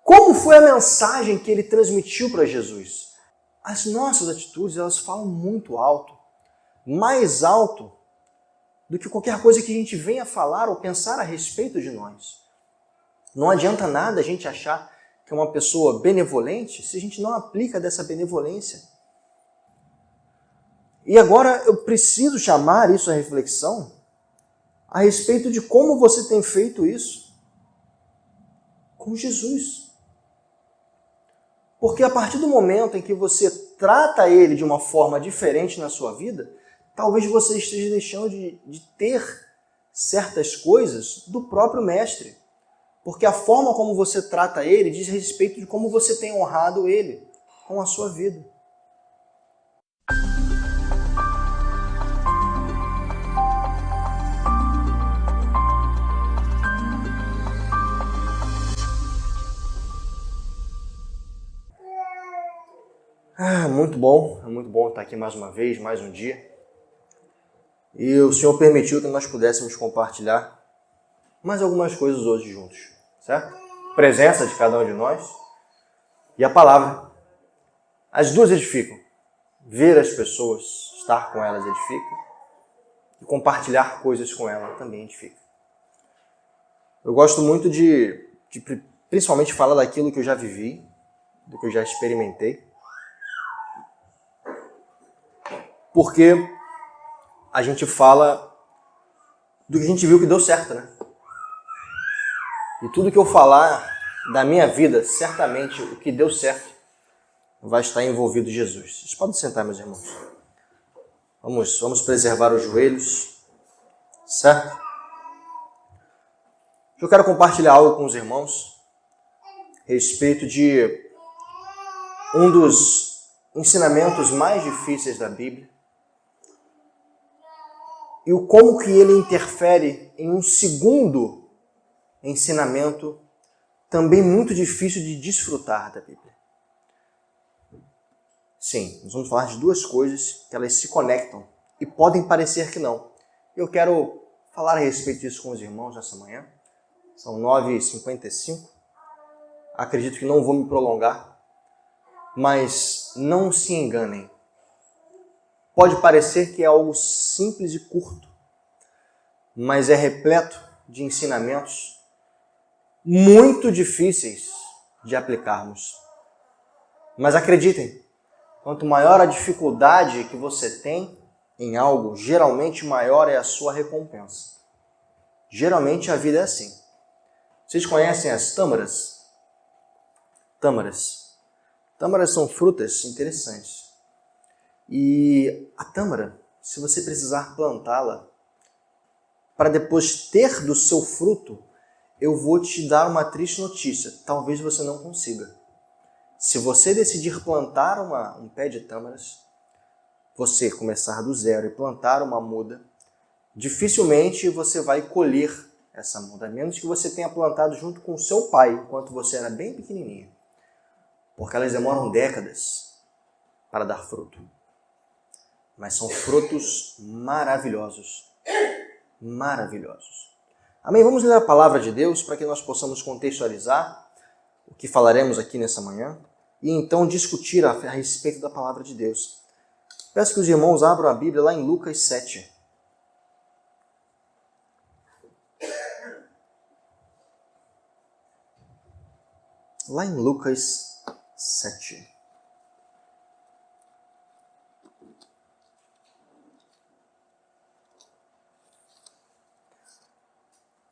Como foi a mensagem que ele transmitiu para Jesus? As nossas atitudes, elas falam muito alto, mais alto do que qualquer coisa que a gente venha falar ou pensar a respeito de nós. Não adianta nada a gente achar que é uma pessoa benevolente se a gente não aplica dessa benevolência. E agora eu preciso chamar isso à reflexão a respeito de como você tem feito isso com Jesus. Porque a partir do momento em que você trata ele de uma forma diferente na sua vida, talvez você esteja deixando de ter certas coisas do próprio Mestre. Porque a forma como você trata ele diz respeito de como você tem honrado ele com a sua vida. Muito bom estar aqui mais uma vez, mais um dia. E o Senhor permitiu que nós pudéssemos compartilhar mais algumas coisas hoje juntos, certo? Presença de cada um de nós e a palavra. As duas edificam. Ver as pessoas, estar com elas edifica. E compartilhar coisas com elas também edifica. Eu gosto muito de principalmente falar daquilo que eu já vivi, do que eu já experimentei. Porque a gente fala do que a gente viu que deu certo, né? E tudo que eu falar da minha vida, certamente o que deu certo vai estar envolvido em Jesus. Vocês podem sentar, meus irmãos. Vamos preservar os joelhos, certo? Eu quero compartilhar algo com os irmãos a respeito de um dos ensinamentos mais difíceis da Bíblia e o como que ele interfere em um segundo ensinamento também muito difícil de desfrutar da Bíblia. Sim, nós vamos falar de duas coisas que elas se conectam e podem parecer que não. Eu quero falar a respeito disso com os irmãos nessa manhã. São 9h55. Acredito que não vou me prolongar, mas não se enganem. Pode parecer que é algo simples e curto, mas é repleto de ensinamentos muito difíceis de aplicarmos. Mas acreditem, quanto maior a dificuldade que você tem em algo, geralmente maior é a sua recompensa. Geralmente a vida é assim. Vocês conhecem as tâmaras? Tâmaras são frutas interessantes. E a tâmara, se você precisar plantá-la, para depois ter do seu fruto, eu vou te dar uma triste notícia. Talvez você não consiga. Se você decidir plantar um pé de tâmaras, você começar do zero e plantar uma muda, dificilmente você vai colher essa muda, a menos que você tenha plantado junto com o seu pai, enquanto você era bem pequenininho. Porque elas demoram décadas para dar fruto. Mas são frutos maravilhosos. Maravilhosos. Amém? Vamos ler a palavra de Deus para que nós possamos contextualizar o que falaremos aqui nessa manhã e então discutir a respeito da palavra de Deus. Peço que os irmãos abram a Bíblia lá em Lucas 7. Lá em Lucas 7.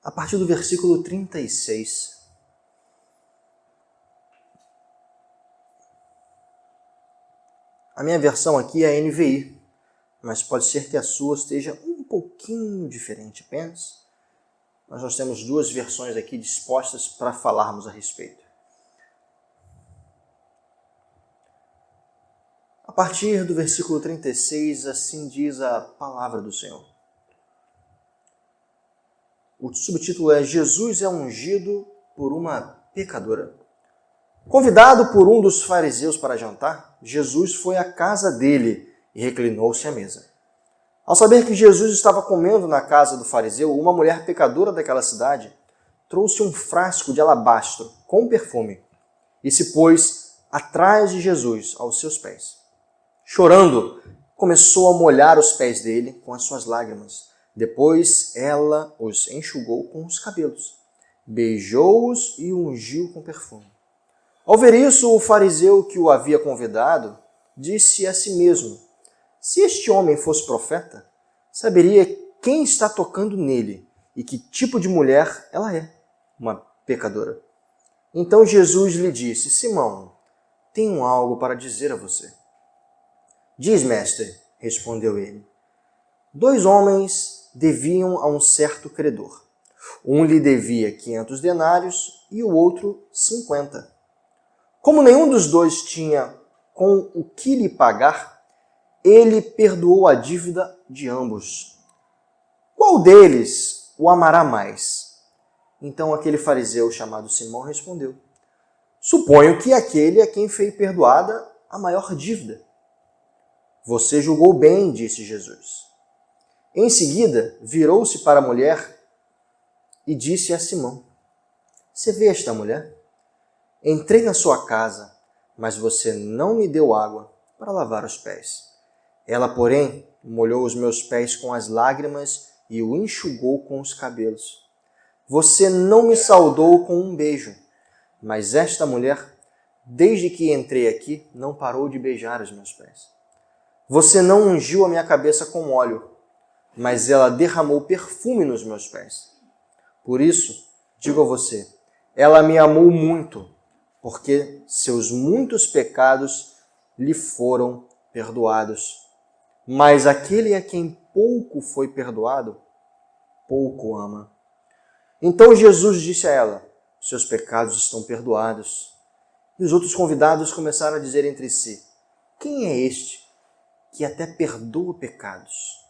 A partir do versículo 36. A minha versão aqui é a NVI, mas pode ser que a sua esteja um pouquinho diferente apenas. Mas nós temos duas versões aqui dispostas para falarmos a respeito. A partir do versículo 36, assim diz a palavra do Senhor. O subtítulo é Jesus é ungido por uma pecadora. Convidado por um dos fariseus para jantar, Jesus foi à casa dele e reclinou-se à mesa. Ao saber que Jesus estava comendo na casa do fariseu, uma mulher pecadora daquela cidade trouxe um frasco de alabastro com perfume e se pôs atrás de Jesus, aos seus pés. Chorando, começou a molhar os pés dele com as suas lágrimas. Depois ela os enxugou com os cabelos, beijou-os e ungiu com perfume. Ao ver isso, o fariseu que o havia convidado disse a si mesmo: se este homem fosse profeta, saberia quem está tocando nele e que tipo de mulher ela é, uma pecadora. Então Jesus lhe disse: Simão, tenho algo para dizer a você. Diz, mestre, respondeu ele. 2 homens deviam a um certo credor. Um lhe devia 500 denários e o outro 50. Como nenhum dos dois tinha com o que lhe pagar, ele perdoou a dívida de ambos. Qual deles o amará mais? Então aquele fariseu chamado Simão respondeu: suponho que aquele a quem foi perdoada a maior dívida. Você julgou bem, disse Jesus. Em seguida, virou-se para a mulher e disse a Simão: você vê esta mulher? Entrei na sua casa, mas você não me deu água para lavar os pés. Ela, porém, molhou os meus pés com as lágrimas e o enxugou com os cabelos. Você não me saudou com um beijo, mas esta mulher, desde que entrei aqui, não parou de beijar os meus pés. Você não ungiu a minha cabeça com óleo, mas ela derramou perfume nos meus pés. Por isso, digo a você, ela me amou muito, porque seus muitos pecados lhe foram perdoados. Mas aquele a quem pouco foi perdoado, pouco ama. Então Jesus disse a ela: seus pecados estão perdoados. E os outros convidados começaram a dizer entre si: quem é este que até perdoa pecados?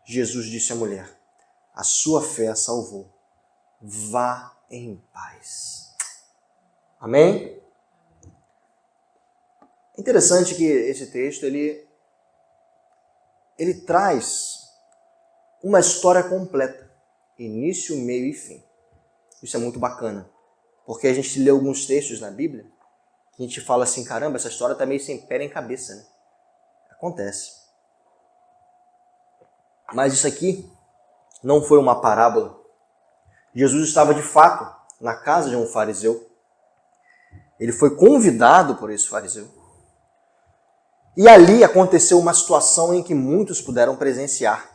Jesus disse à mulher: a sua fé a salvou. Vá em paz. Amém? É interessante que esse texto ele traz uma história completa, início, meio e fim. Isso é muito bacana, porque a gente lê alguns textos na Bíblia que a gente fala assim: caramba, essa história está meio sem pé nem cabeça, né? Acontece. Mas isso aqui não foi uma parábola. Jesus estava de fato na casa de um fariseu. Ele foi convidado por esse fariseu. E ali aconteceu uma situação em que muitos puderam presenciar.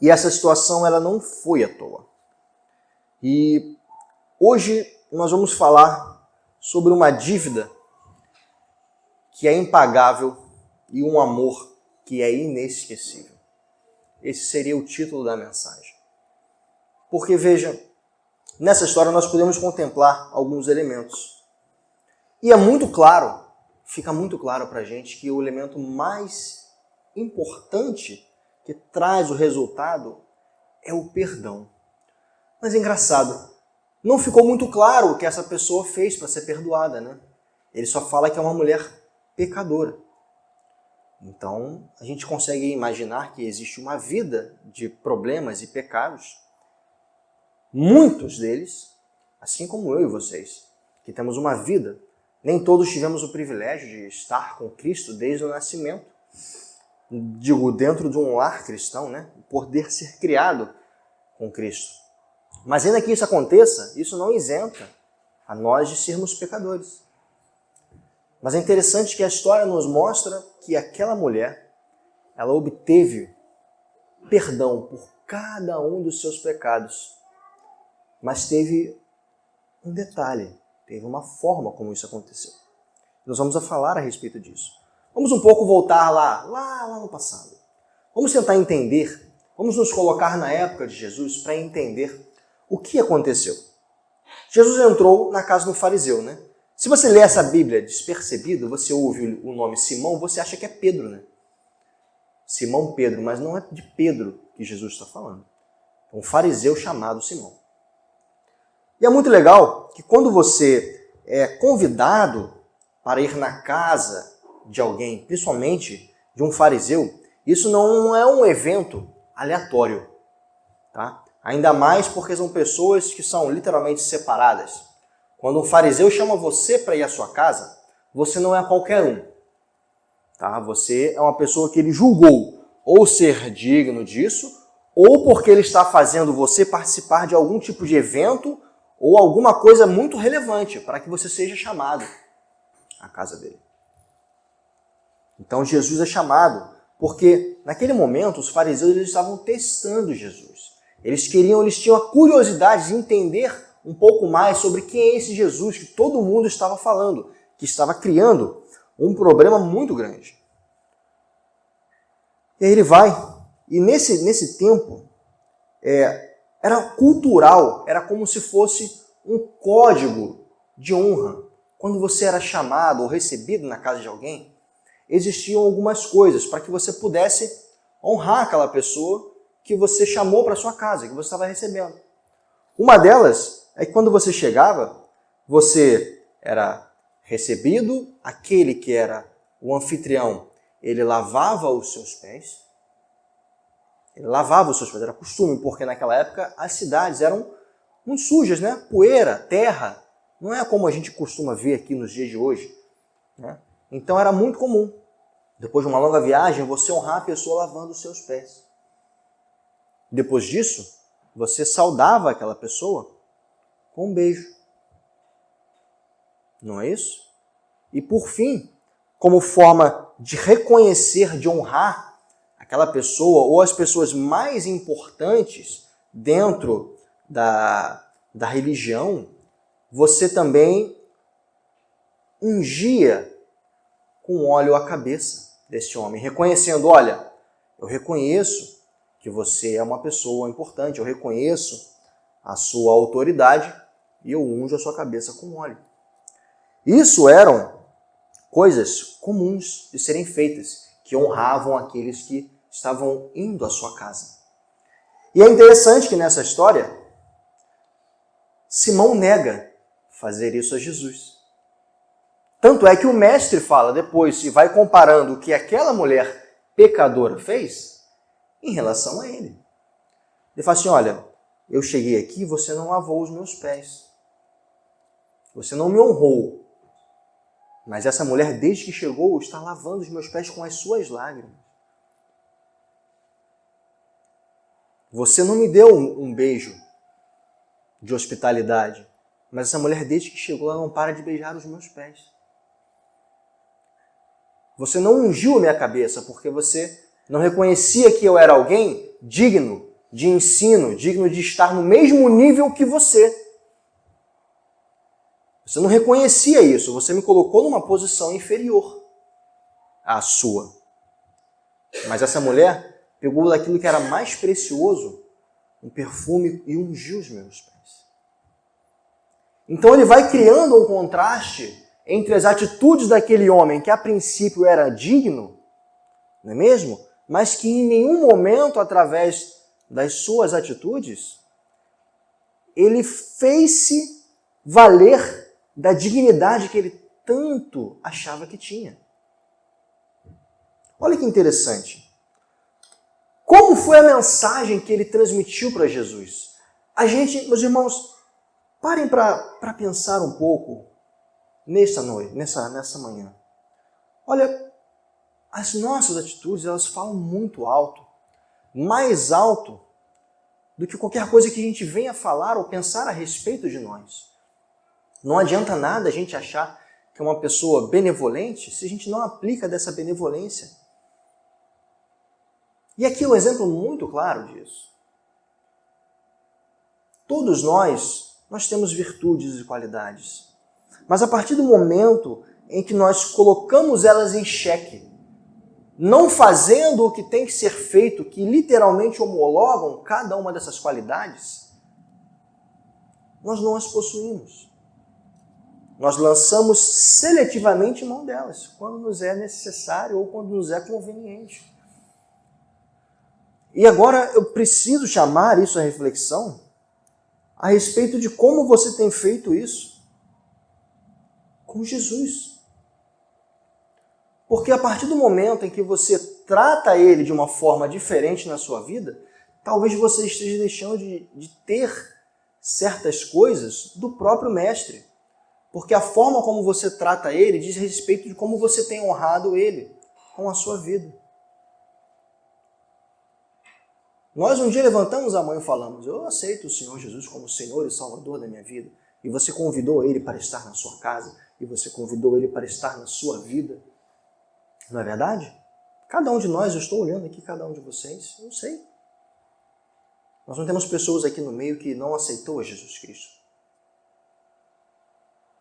E essa situação ela não foi à toa. E hoje nós vamos falar sobre uma dívida que é impagável e um amor que é inesquecível. Esse seria o título da mensagem. Porque, veja, nessa história nós podemos contemplar alguns elementos. E é muito claro, fica muito claro para a gente que o elemento mais importante que traz o resultado é o perdão. Mas é engraçado, não ficou muito claro o que essa pessoa fez para ser perdoada, né? Ele só fala que é uma mulher pecadora. Então, a gente consegue imaginar que existe uma vida de problemas e pecados. Muitos deles, assim como eu e vocês, que temos uma vida. Nem todos tivemos o privilégio de estar com Cristo desde o nascimento. Digo, dentro de um lar cristão, né? Poder ser criado com Cristo. Mas ainda que isso aconteça, isso não isenta a nós de sermos pecadores. Mas é interessante que a história nos mostra que aquela mulher, ela obteve perdão por cada um dos seus pecados. Mas teve um detalhe, teve uma forma como isso aconteceu. Nós vamos falar a respeito disso. Vamos um pouco voltar lá no passado. Vamos tentar entender, vamos nos colocar na época de Jesus para entender o que aconteceu. Jesus entrou na casa do fariseu, né? Se você lê essa Bíblia despercebido, você ouve o nome Simão, você acha que é Pedro, né? Simão Pedro, mas não é de Pedro que Jesus está falando. É um fariseu chamado Simão. E é muito legal que quando você é convidado para ir na casa de alguém, principalmente de um fariseu, isso não é um evento aleatório, tá? Ainda mais porque são pessoas que são literalmente separadas. Quando um fariseu chama você para ir à sua casa, você não é qualquer um. Tá? Você é uma pessoa que ele julgou ou ser digno disso, ou porque ele está fazendo você participar de algum tipo de evento ou alguma coisa muito relevante para que você seja chamado à casa dele. Então Jesus é chamado porque naquele momento os fariseus eles estavam testando Jesus. Eles tinham a curiosidade de entender um pouco mais sobre quem é esse Jesus que todo mundo estava falando, que estava criando um problema muito grande. E aí ele vai, e nesse tempo, era cultural, era como se fosse um código de honra. Quando você era chamado ou recebido na casa de alguém, existiam algumas coisas para que você pudesse honrar aquela pessoa que você chamou para sua casa, que você estava recebendo. Uma delas é que quando você chegava, você era recebido, aquele que era o anfitrião, ele lavava os seus pés. Ele lavava os seus pés, era costume, porque naquela época as cidades eram muito sujas, né? Poeira, terra, não é como a gente costuma ver aqui nos dias de hoje, né? Então era muito comum, depois de uma longa viagem, você honrar a pessoa lavando os seus pés. Depois disso, você saudava aquela pessoa com um beijo. Não é isso? E por fim, como forma de reconhecer, de honrar aquela pessoa ou as pessoas mais importantes dentro da religião, você também ungia com óleo a cabeça deste homem, reconhecendo, olha, eu reconheço que você é uma pessoa importante, eu reconheço a sua autoridade e eu unjo a sua cabeça com óleo. Isso eram coisas comuns de serem feitas, que honravam aqueles que estavam indo à sua casa. E é interessante que nessa história, Simão nega fazer isso a Jesus. Tanto é que o mestre fala depois, e vai comparando o que aquela mulher pecadora fez em relação a ele. Ele fala assim, olha, eu cheguei aqui e você não lavou os meus pés. Você não me honrou. Mas essa mulher, desde que chegou, está lavando os meus pés com as suas lágrimas. Você não me deu um beijo de hospitalidade, mas essa mulher, desde que chegou, ela não para de beijar os meus pés. Você não ungiu a minha cabeça porque você não reconhecia que eu era alguém digno de ensino, digno de estar no mesmo nível que você. Você não reconhecia isso, você me colocou numa posição inferior à sua. Mas essa mulher pegou daquilo que era mais precioso, um perfume, e ungiu os meus pés. Então ele vai criando um contraste entre as atitudes daquele homem que a princípio era digno, não é mesmo? Mas que em nenhum momento, através das suas atitudes, ele fez-se valer da dignidade que ele tanto achava que tinha. Olha que interessante. Como foi a mensagem que ele transmitiu para Jesus? A gente, meus irmãos, parem para pensar um pouco nessa noite, nessa manhã. Olha, as nossas atitudes, elas falam muito alto, mais alto do que qualquer coisa que a gente venha falar ou pensar a respeito de nós. Não adianta nada a gente achar que é uma pessoa benevolente se a gente não aplica dessa benevolência. E aqui é um exemplo muito claro disso. Todos nós temos virtudes e qualidades. Mas a partir do momento em que nós colocamos elas em xeque, não fazendo o que tem que ser feito, que literalmente homologam cada uma dessas qualidades, nós não as possuímos. Nós lançamos seletivamente mão delas, quando nos é necessário ou quando nos é conveniente. E agora eu preciso chamar isso à reflexão a respeito de como você tem feito isso com Jesus. Porque a partir do momento em que você trata ele de uma forma diferente na sua vida, talvez você esteja deixando de ter certas coisas do próprio mestre. Porque a forma como você trata ele diz respeito de como você tem honrado ele com a sua vida. Nós um dia levantamos a mão e falamos, eu aceito o Senhor Jesus como Senhor e Salvador da minha vida. E você convidou ele para estar na sua casa. E você convidou ele para estar na sua vida. Não é verdade? Cada um de nós, eu estou olhando aqui cada um de vocês, eu sei. Nós não temos pessoas aqui no meio que não aceitou Jesus Cristo.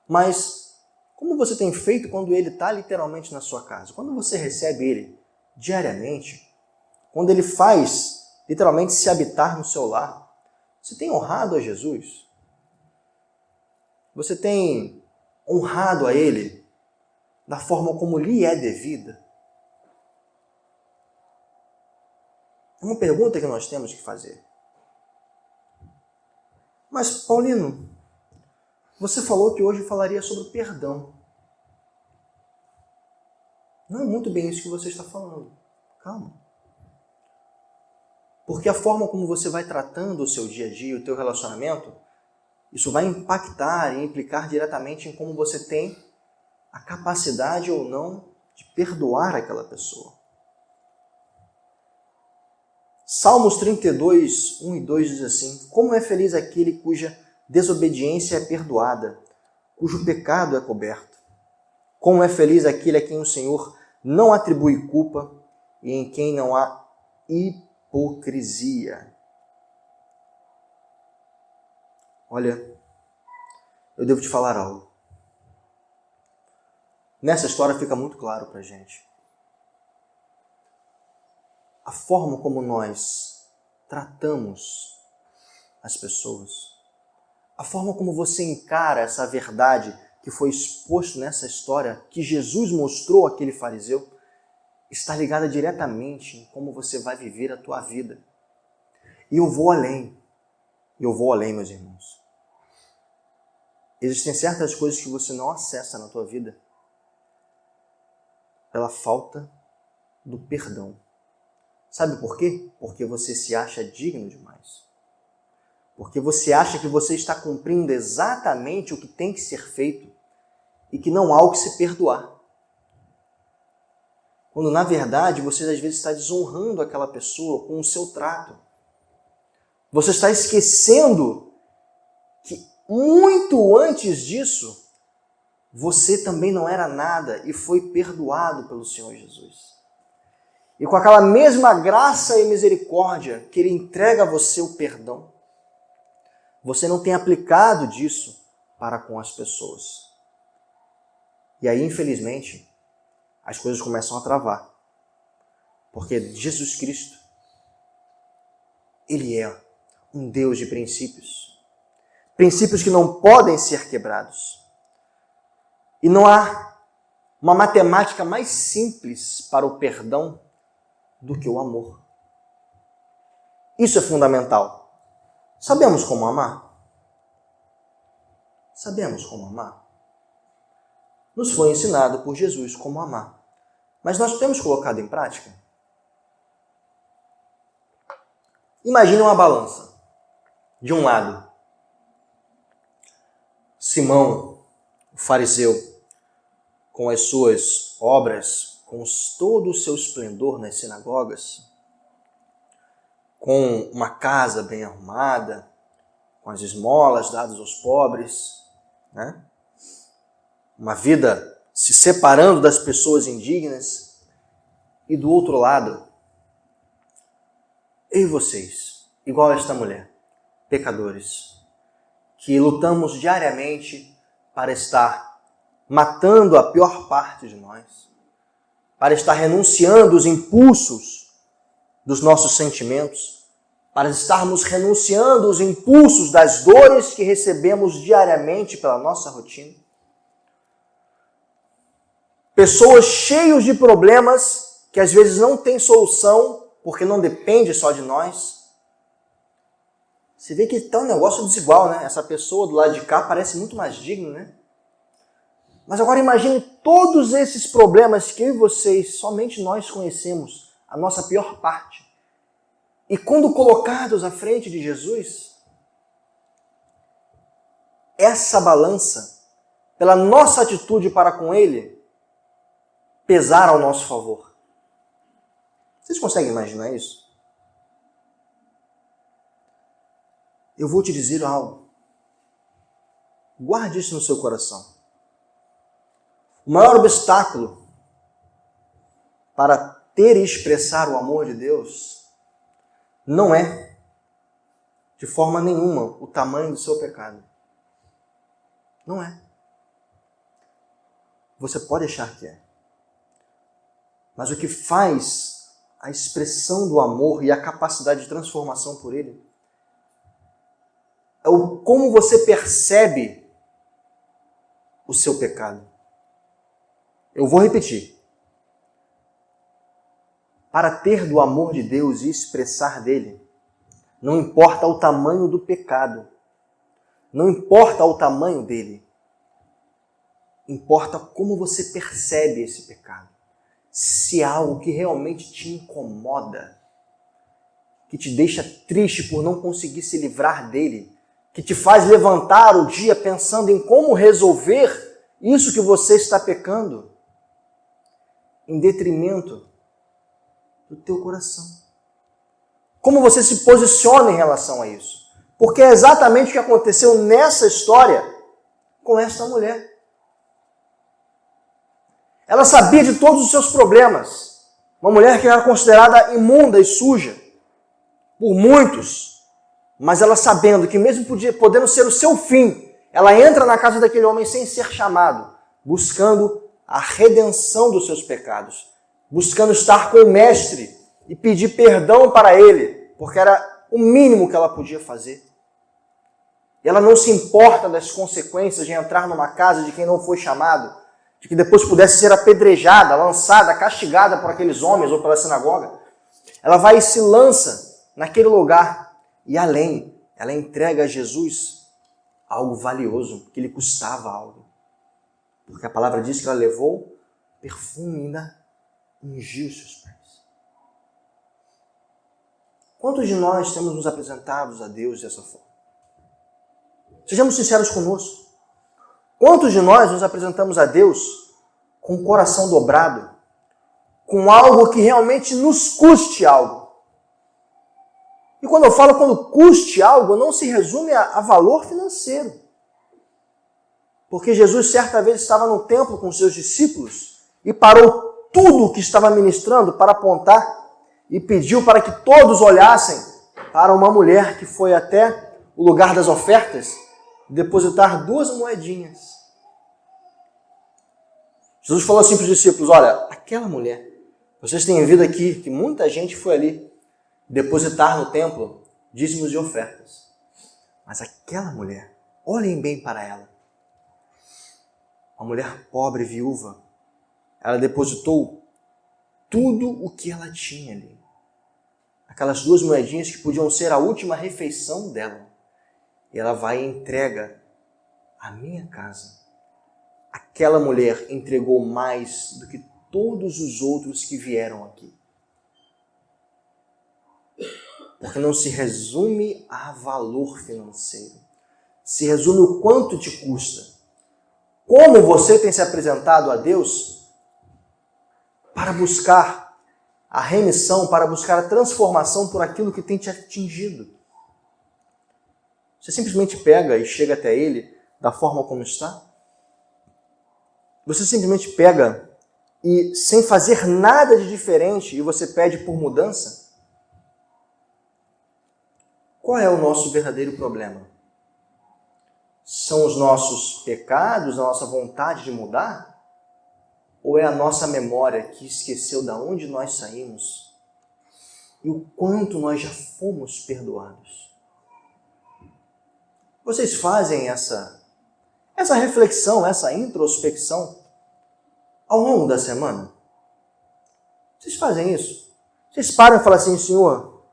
Mas como você tem feito quando ele está literalmente na sua casa? Quando você recebe ele diariamente, quando ele faz literalmente se habitar no seu lar, você tem honrado a Jesus? Você tem honrado a ele da forma como lhe é devida? É uma pergunta que nós temos que fazer. Mas, Paulino, você falou que hoje falaria sobre perdão. Não é muito bem isso que você está falando. Calma. Porque a forma como você vai tratando o seu dia a dia, o teu relacionamento, isso vai impactar e implicar diretamente em como você tem a capacidade ou não de perdoar aquela pessoa. Salmos 32, 1 e 2 diz assim, como é feliz aquele cuja desobediência é perdoada, cujo pecado é coberto. Como é feliz aquele a quem o Senhor não atribui culpa e em quem não há hipocrisia. Olha, eu devo te falar algo. Nessa história fica muito claro para a gente. A forma como nós tratamos as pessoas, a forma como você encara essa verdade que foi exposto nessa história, que Jesus mostrou àquele fariseu, está ligada diretamente em como você vai viver a tua vida. E eu vou além, meus irmãos. Existem certas coisas que você não acessa na tua vida pela falta do perdão. Sabe por quê? Porque você se acha digno demais. Porque você acha que você está cumprindo exatamente o que tem que ser feito e que não há o que se perdoar. Quando, na verdade, você às vezes está desonrando aquela pessoa com o seu trato. Você está esquecendo que muito antes disso, você também não era nada e foi perdoado pelo Senhor Jesus. E com aquela mesma graça e misericórdia que Ele entrega a você o perdão, você não tem aplicado disso para com as pessoas. E aí, infelizmente, as coisas começam a travar. Porque Jesus Cristo, Ele é um Deus de princípios. Princípios que não podem ser quebrados. E não há uma matemática mais simples para o perdão do que o amor. Isso é fundamental. Sabemos como amar? Sabemos como amar? Nos foi ensinado por Jesus como amar. Mas nós temos colocado em prática? Imagine uma balança. De um lado, Simão, o fariseu, com as suas obras, com todo o seu esplendor nas sinagogas, com uma casa bem arrumada, com as esmolas dadas aos pobres, né? Uma vida se separando das pessoas indignas. E do outro lado, eu e vocês, igual a esta mulher, pecadores, que lutamos diariamente para estar matando a pior parte de nós, para estar renunciando os impulsos dos nossos sentimentos, para estarmos renunciando os impulsos das dores que recebemos diariamente pela nossa rotina. Pessoas cheias de problemas que às vezes não têm solução, porque não depende só de nós. Você vê que está um negócio desigual, né? Essa pessoa do lado de cá parece muito mais digna, né? Mas agora imagine todos esses problemas que eu e vocês, somente nós conhecemos, a nossa pior parte. E quando colocados à frente de Jesus, essa balança pela nossa atitude para com Ele, pesar ao nosso favor. Vocês conseguem imaginar isso? Eu vou te dizer algo. Guarde isso no seu coração. O maior obstáculo para ter e expressar o amor de Deus não é, de forma nenhuma, o tamanho do seu pecado. Não é. Você pode achar que é. Mas o que faz a expressão do amor e a capacidade de transformação por ele é o como você percebe o seu pecado. Eu vou repetir. Para ter do amor de Deus e expressar dele, não importa o tamanho do pecado, não importa o tamanho dele, importa como você percebe esse pecado. Se é algo que realmente te incomoda, que te deixa triste por não conseguir se livrar dele, que te faz levantar o dia pensando em como resolver isso que você está pecando, em detrimento do teu coração. Como você se posiciona em relação a isso? Porque é exatamente o que aconteceu nessa história com esta mulher. Ela sabia de todos os seus problemas. Uma mulher que era considerada imunda e suja por muitos, mas ela sabendo que mesmo podendo ser o seu fim, ela entra na casa daquele homem sem ser chamado, buscando a redenção dos seus pecados, buscando estar com o mestre e pedir perdão para ele, porque era o mínimo que ela podia fazer. E ela não se importa das consequências de entrar numa casa de quem não foi chamado, de que depois pudesse ser apedrejada, lançada, castigada por aqueles homens ou pela sinagoga. Ela vai e se lança naquele lugar e além, ela entrega a Jesus algo valioso, que lhe custava algo. Porque a palavra diz que ela levou perfume e ainda ungiu seus pés. Quantos de nós temos nos apresentado a Deus dessa forma? Sejamos sinceros conosco. Quantos de nós nos apresentamos a Deus com o coração dobrado, com algo que realmente nos custe algo? E quando eu falo quando custe algo, não se resume a valor financeiro. Porque Jesus certa vez estava no templo com seus discípulos e parou tudo o que estava ministrando para apontar e pediu para que todos olhassem para uma mulher que foi até o lugar das ofertas depositar 2 moedinhas. Jesus falou assim para os discípulos, olha, aquela mulher, vocês têm visto aqui que muita gente foi ali depositar no templo dízimos e ofertas. Mas aquela mulher, olhem bem para ela. Uma mulher pobre, viúva, ela depositou tudo o que ela tinha ali. Aquelas 2 moedinhas que podiam ser a última refeição dela. E ela vai e entrega a minha casa. Aquela mulher entregou mais do que todos os outros que vieram aqui. Porque não se resume a valor financeiro. Se resume o quanto te custa. Como você tem se apresentado a Deus para buscar a remissão, para buscar a transformação por aquilo que tem te atingido. Você simplesmente pega e chega até Ele da forma como está? Você simplesmente pega e, sem fazer nada de diferente, e você pede por mudança? Qual é o nosso verdadeiro problema? São os nossos pecados, a nossa vontade de mudar? Ou é a nossa memória que esqueceu de onde nós saímos e o quanto nós já fomos perdoados? Vocês fazem essa reflexão, essa introspecção ao longo da semana? Vocês fazem isso? Vocês param e falam assim, Senhor,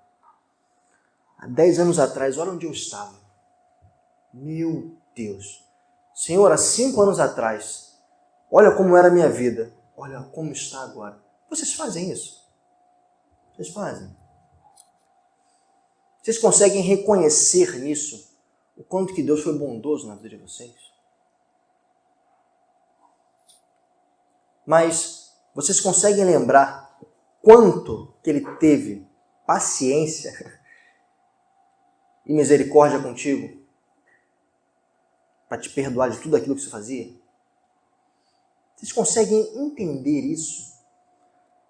há 10 anos atrás, olha onde eu estava. Meu Deus. Senhor, há 5 anos atrás, olha como era a minha vida. Olha como está agora. Vocês fazem isso? Vocês fazem? Vocês conseguem reconhecer nisso o quanto que Deus foi bondoso na vida de vocês? Mas vocês conseguem lembrar quanto que ele teve paciência e misericórdia contigo para te perdoar de tudo aquilo que você fazia? Vocês conseguem entender isso?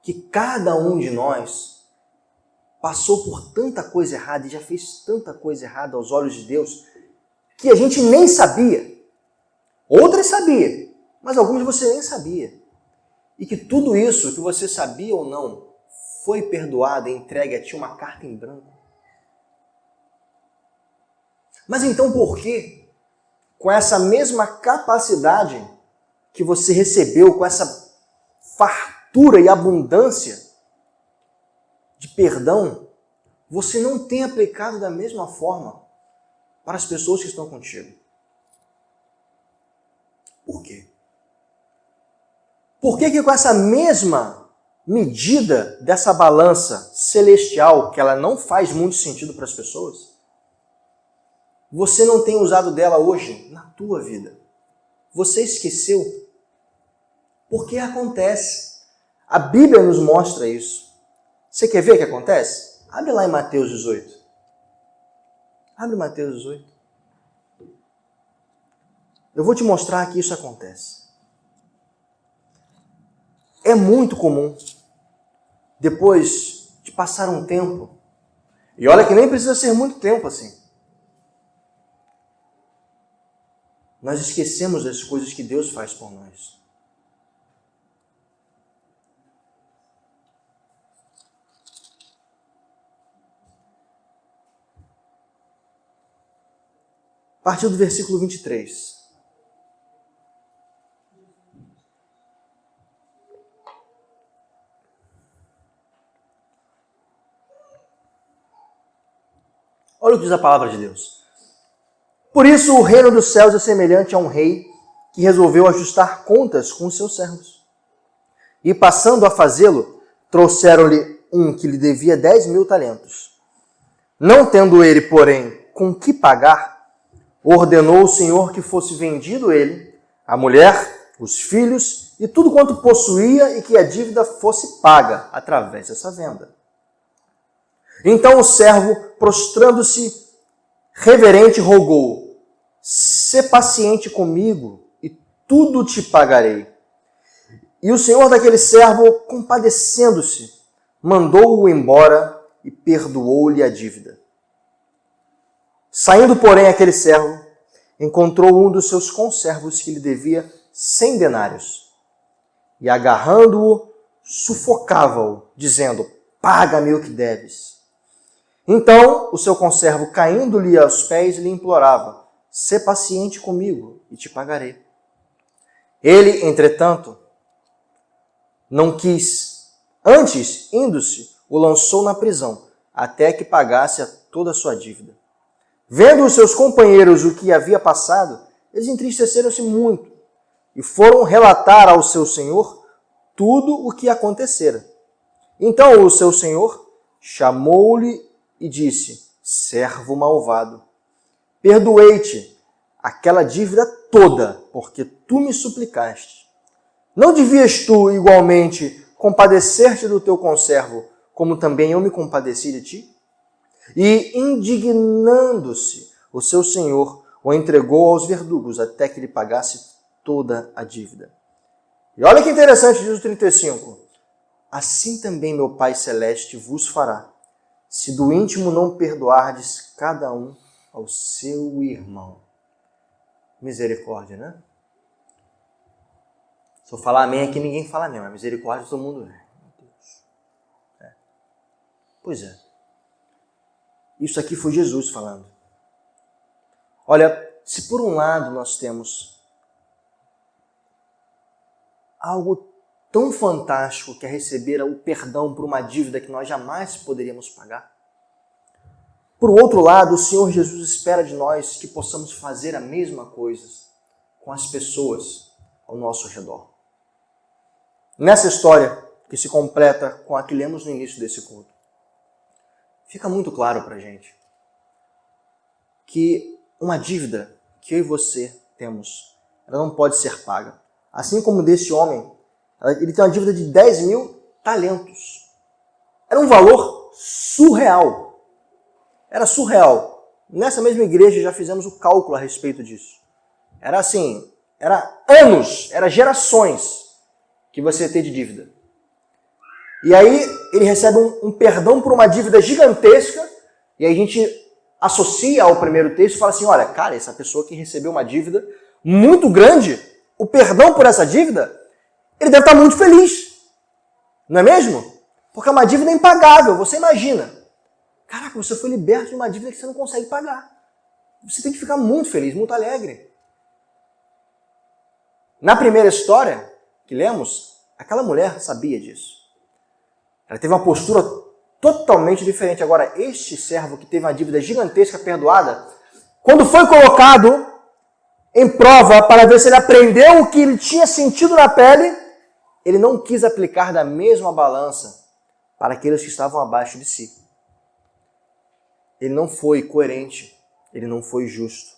Que cada um de nós passou por tanta coisa errada e já fez tanta coisa errada aos olhos de Deus que a gente nem sabia. Outras sabia, mas alguns você nem sabia. E que tudo isso que você sabia ou não foi perdoado e entregue a ti uma carta em branco. Mas então por que, com essa mesma capacidade que você recebeu, com essa fartura e abundância de perdão, você não tem aplicado da mesma forma para as pessoas que estão contigo? Por quê? Por que com essa mesma medida dessa balança celestial, que ela não faz muito sentido para as pessoas, você não tem usado dela hoje na tua vida? Você esqueceu? Porque acontece. A Bíblia nos mostra isso. Você quer ver o que acontece? Abre lá em Mateus 18. Abre Mateus 18. Eu vou te mostrar que isso acontece. É muito comum, depois de passar um tempo, e olha que nem precisa ser muito tempo assim, nós esquecemos das coisas que Deus faz por nós. A partir do versículo 23. Olha o que diz a palavra de Deus. Por isso o reino dos céus é semelhante a um rei que resolveu ajustar contas com os seus servos. E passando a fazê-lo, trouxeram-lhe um que lhe devia 10.000 talentos. Não tendo ele, porém, com que pagar, ordenou o Senhor que fosse vendido ele, a mulher, os filhos e tudo quanto possuía e que a dívida fosse paga através dessa venda. Então o servo, prostrando-se reverente, rogou: sê paciente comigo e tudo te pagarei. E o senhor daquele servo, compadecendo-se, mandou-o embora e perdoou-lhe a dívida. Saindo, porém, aquele servo, encontrou um dos seus conservos que lhe devia 100 denários. E agarrando-o, sufocava-o, dizendo: paga-me o que deves. Então o seu conservo, caindo-lhe aos pés, lhe implorava: sê paciente comigo e te pagarei. Ele, entretanto, não quis. Antes, indo-se, o lançou na prisão, até que pagasse toda a sua dívida. Vendo os seus companheiros o que havia passado, eles entristeceram-se muito e foram relatar ao seu senhor tudo o que acontecera. Então o seu senhor chamou-lhe e disse: servo malvado, perdoei-te aquela dívida toda, porque tu me suplicaste. Não devias tu, igualmente, compadecer-te do teu conservo, como também eu me compadeci de ti? E, indignando-se, o seu senhor o entregou aos verdugos, até que lhe pagasse toda a dívida. E olha que interessante, diz o 35. Assim também meu Pai Celeste vos fará, se do íntimo não perdoardes cada um ao seu irmão. Misericórdia, né? Se eu falar amém aqui, ninguém fala amém, mas misericórdia todo mundo é. Meu Deus. É. Pois é. Isso aqui foi Jesus falando. Olha, se por um lado nós temos algo tão fantástico que é receber o perdão por uma dívida que nós jamais poderíamos pagar, por outro lado, o Senhor Jesus espera de nós que possamos fazer a mesma coisa com as pessoas ao nosso redor. Nessa história, que se completa com a que lemos no início desse culto, fica muito claro para a gente que uma dívida que eu e você temos, ela não pode ser paga. Assim como desse homem Ele tem uma dívida de 10 mil talentos. Era um valor surreal. Era surreal. Nessa mesma igreja já fizemos o cálculo a respeito disso. Era assim, era anos, era gerações que você ia ter de dívida. E aí ele recebe um perdão por uma dívida gigantesca, e aí a gente associa ao primeiro texto e fala assim, olha, cara, essa pessoa que recebeu uma dívida muito grande, o perdão por essa dívida, ele deve estar muito feliz. Não é mesmo? Porque é uma dívida impagável, você imagina. Caraca, você foi liberto de uma dívida que você não consegue pagar. Você tem que ficar muito feliz, muito alegre. Na primeira história que lemos, aquela mulher sabia disso. Ela teve uma postura totalmente diferente. Agora, este servo que teve uma dívida gigantesca perdoada, quando foi colocado em prova para ver se ele aprendeu o que ele tinha sentido na pele, ele não quis aplicar da mesma balança para aqueles que estavam abaixo de si. Ele não foi coerente, ele não foi justo.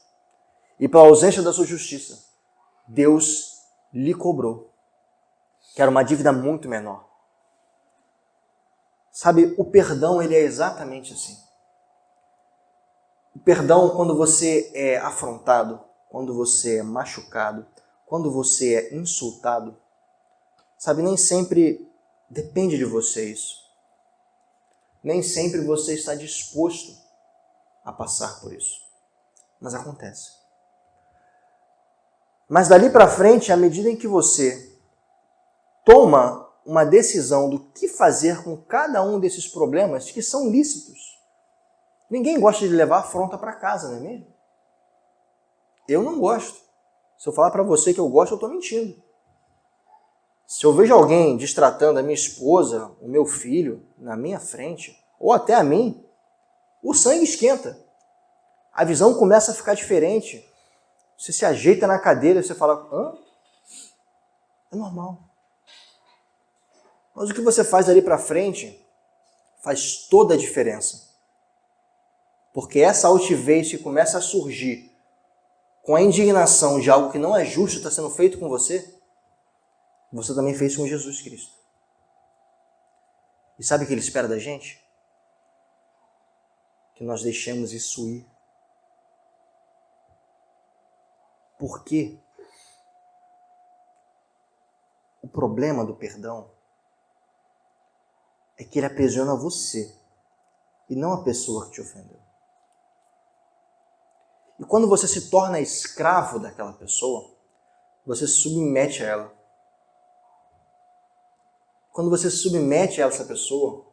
E pela ausência da sua justiça, Deus lhe cobrou, que era uma dívida muito menor. Sabe, o perdão, ele é exatamente assim. O perdão, quando você é afrontado, quando você é machucado, quando você é insultado, sabe, nem sempre depende de você isso. Nem sempre você está disposto a passar por isso. Mas acontece. Mas dali para frente, à medida em que você toma uma decisão do que fazer com cada um desses problemas que são lícitos. Ninguém gosta de levar afronta para casa, não é mesmo? Eu não gosto. Se eu falar para você que eu gosto, eu estou mentindo. Se eu vejo alguém destratando a minha esposa, o meu filho, na minha frente, ou até a mim, o sangue esquenta. A visão começa a ficar diferente. Você se ajeita na cadeira e você fala, hã? É normal. Mas o que você faz ali para frente faz toda a diferença. Porque essa altivez que começa a surgir com a indignação de algo que não é justo está sendo feito com você, você também fez com Jesus Cristo. E sabe o que ele espera da gente? Que nós deixemos isso ir. Por quê? O problema do perdão é que ele aprisiona você e não a pessoa que te ofendeu. E quando você se torna escravo daquela pessoa, você se submete a ela. Quando você se submete a essa pessoa,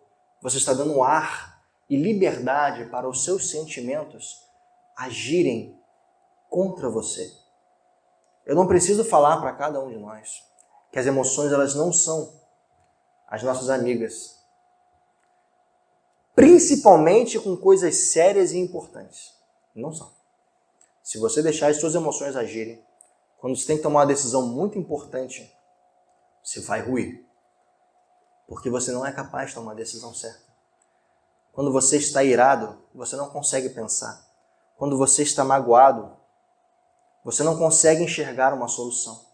você está dando ar e liberdade para os seus sentimentos agirem contra você. Eu não preciso falar para cada um de nós que as emoções elas não são as nossas amigas. Principalmente com coisas sérias e importantes. Não são. Se você deixar as suas emoções agirem, quando você tem que tomar uma decisão muito importante, você vai ruir. Porque você não é capaz de tomar a decisão certa. Quando você está irado, você não consegue pensar. Quando você está magoado, você não consegue enxergar uma solução.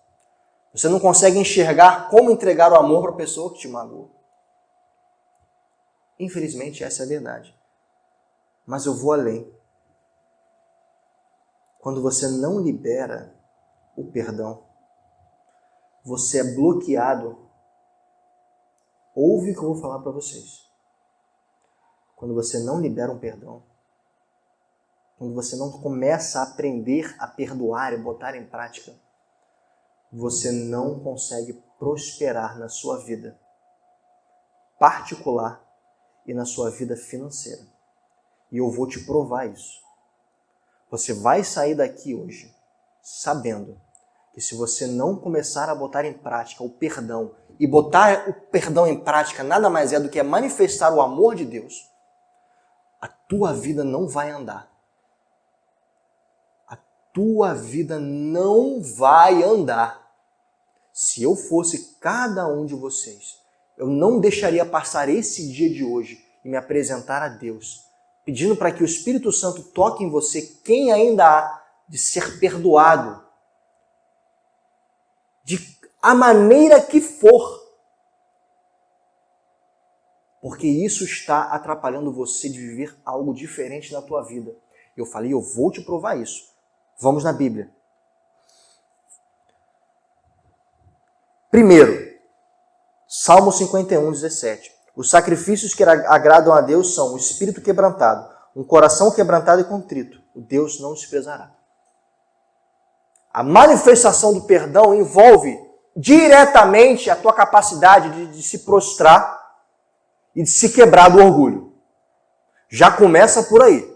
Você não consegue enxergar como entregar o amor para a pessoa que te magoou. Infelizmente, essa é a verdade. Mas eu vou além. Quando você não libera o perdão, você é bloqueado. Ouve o que eu vou falar para vocês. Quando você não libera um perdão, quando você não começa a aprender a perdoar e botar em prática, você não consegue prosperar na sua vida particular e na sua vida financeira. E eu vou te provar isso. Você vai sair daqui hoje sabendo que se você não começar a botar em prática o perdão, e botar o perdão em prática nada mais é do que manifestar o amor de Deus, a tua vida não vai andar. A tua vida não vai andar. Se eu fosse cada um de vocês, eu não deixaria passar esse dia de hoje e me apresentar a Deus, pedindo para que o Espírito Santo toque em você quem ainda há de ser perdoado, de a maneira que for. Porque isso está atrapalhando você de viver algo diferente na tua vida. Eu falei, eu vou te provar isso. Vamos na Bíblia. Primeiro, Salmo 51, 17. Os sacrifícios que agradam a Deus são o espírito quebrantado, um coração quebrantado e contrito. O Deus não desprezará. A manifestação do perdão envolve diretamente a tua capacidade de se prostrar e de se quebrar do orgulho. Já começa por aí.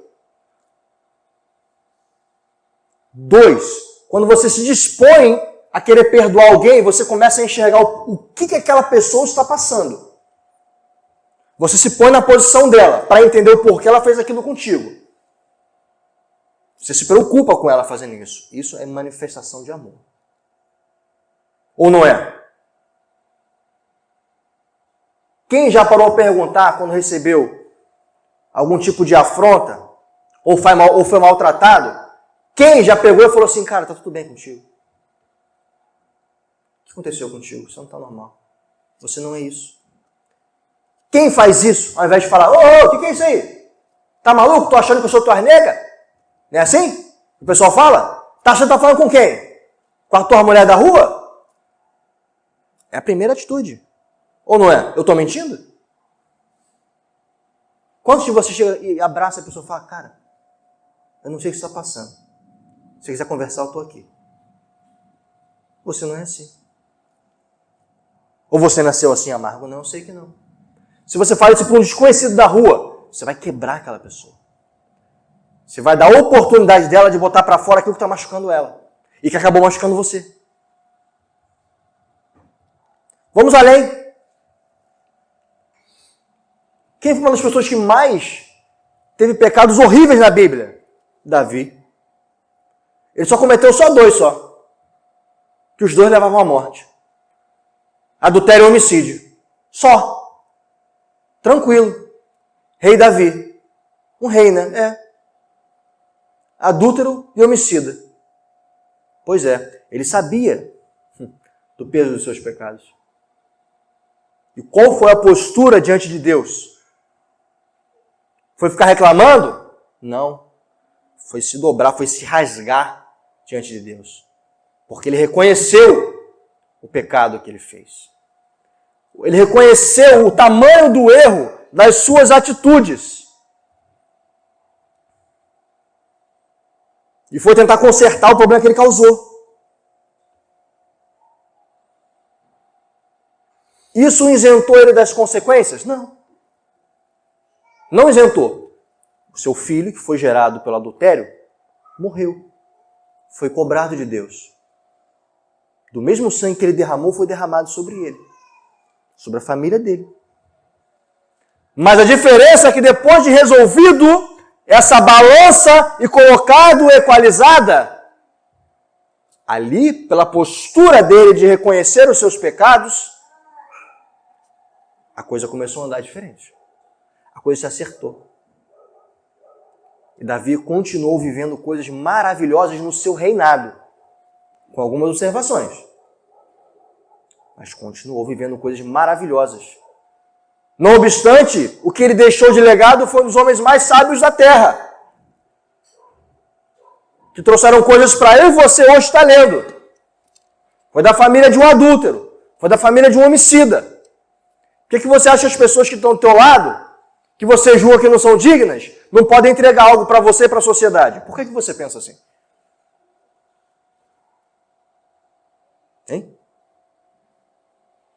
2. Quando você se dispõe a querer perdoar alguém, você começa a enxergar o que aquela pessoa está passando. Você se põe na posição dela para entender o porquê ela fez aquilo contigo. Você se preocupa com ela fazendo isso. Isso é manifestação de amor. Ou não é? Quem já parou a perguntar quando recebeu algum tipo de afronta ou foi maltratado? Quem já pegou e falou assim, cara, tá tudo bem contigo? O que aconteceu contigo? Você não tá normal. Você não é isso. Quem faz isso, ao invés de falar, o que é isso aí? Tá maluco? Tô achando que eu sou tua nega? Não é assim? O pessoal fala? Tá achando que tá falando com quem? Com a tua mulher da rua? É a primeira atitude. Ou não é? Eu tô mentindo? Quantos de vocês chegam e abraçam a pessoa e falam, cara, eu não sei o que você está passando. Se você quiser conversar, eu tô aqui. Você não é assim. Ou você nasceu assim amargo? Não, eu sei que não. Se você fala isso para um desconhecido da rua, você vai quebrar aquela pessoa. Você vai dar a oportunidade dela de botar para fora aquilo que está machucando ela. E que acabou machucando você. Vamos além. Quem foi uma das pessoas que mais teve pecados horríveis na Bíblia? Davi. Ele só cometeu só 2 só. Que os 2 levavam à morte. Adultério e homicídio. Só. Tranquilo. Rei Davi. Um rei, né? É. Adúltero e homicida. Pois é. Ele sabia do peso dos seus pecados. E qual foi a postura diante de Deus? Foi ficar reclamando? Não. Foi se dobrar, foi se rasgar diante de Deus. Porque ele reconheceu o pecado que ele fez. Ele reconheceu o tamanho do erro das suas atitudes. E foi tentar consertar o problema que ele causou. Isso isentou ele das consequências? Não. Não isentou. O seu filho, que foi gerado pelo adultério, morreu. Foi cobrado de Deus. Do mesmo sangue que ele derramou, foi derramado sobre ele. Sobre a família dele. Mas a diferença é que depois de resolvido essa balança e colocado equalizada, ali, pela postura dele de reconhecer os seus pecados, a coisa começou a andar diferente. A coisa se acertou. E Davi continuou vivendo coisas maravilhosas no seu reinado, com algumas observações. Mas continuou vivendo coisas maravilhosas. Não obstante, o que ele deixou de legado foi um dos homens mais sábios da terra, que trouxeram coisas para eu e você hoje está lendo. Foi da família de um adúltero, foi da família de um homicida. O que você acha que as pessoas que estão do teu lado, que você julga que não são dignas, não podem entregar algo para você e para a sociedade? Por que você pensa assim? Hein?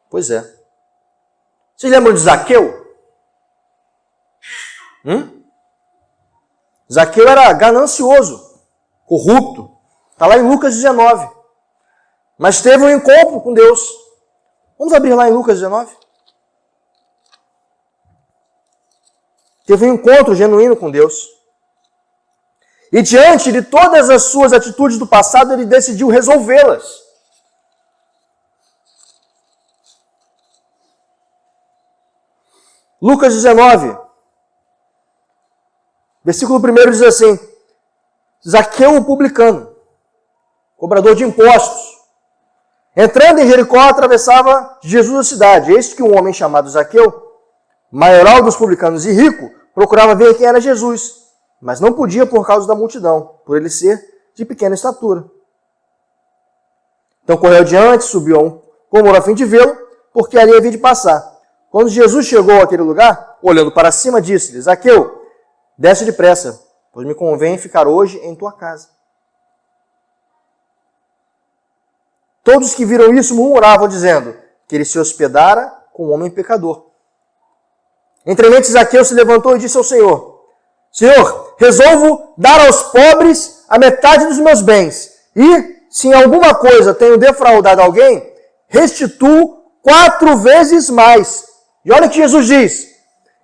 Pois é. Vocês lembram de Zaqueu? Zaqueu era ganancioso, corrupto. Está lá em Lucas 19. Mas teve um encontro com Deus. Vamos abrir lá em Lucas 19. Teve um encontro genuíno com Deus. E diante de todas as suas atitudes do passado, ele decidiu resolvê-las. Lucas 19, versículo 1 diz assim: Zaqueu, o publicano, cobrador de impostos, Entrando em Jericó, atravessava Jesus a cidade. Eis que um homem chamado Zaqueu, maioral dos publicanos e rico, procurava ver quem era Jesus, mas não podia por causa da multidão, por ele ser de pequena estatura. Então correu adiante, subiu a um cômodo a fim de vê-lo, porque ali havia de passar. Quando Jesus chegou àquele lugar, olhando para cima, disse-lhe: Zaqueu, desce depressa, pois me convém ficar hoje em tua casa. Todos que viram isso murmuravam, dizendo que ele se hospedara com um homem pecador. Entremente Zaqueu se levantou e disse ao Senhor: Senhor, resolvo dar aos pobres a metade dos meus bens, e, se em alguma coisa tenho defraudado alguém, restituo 4 vezes mais. E olha o que Jesus diz.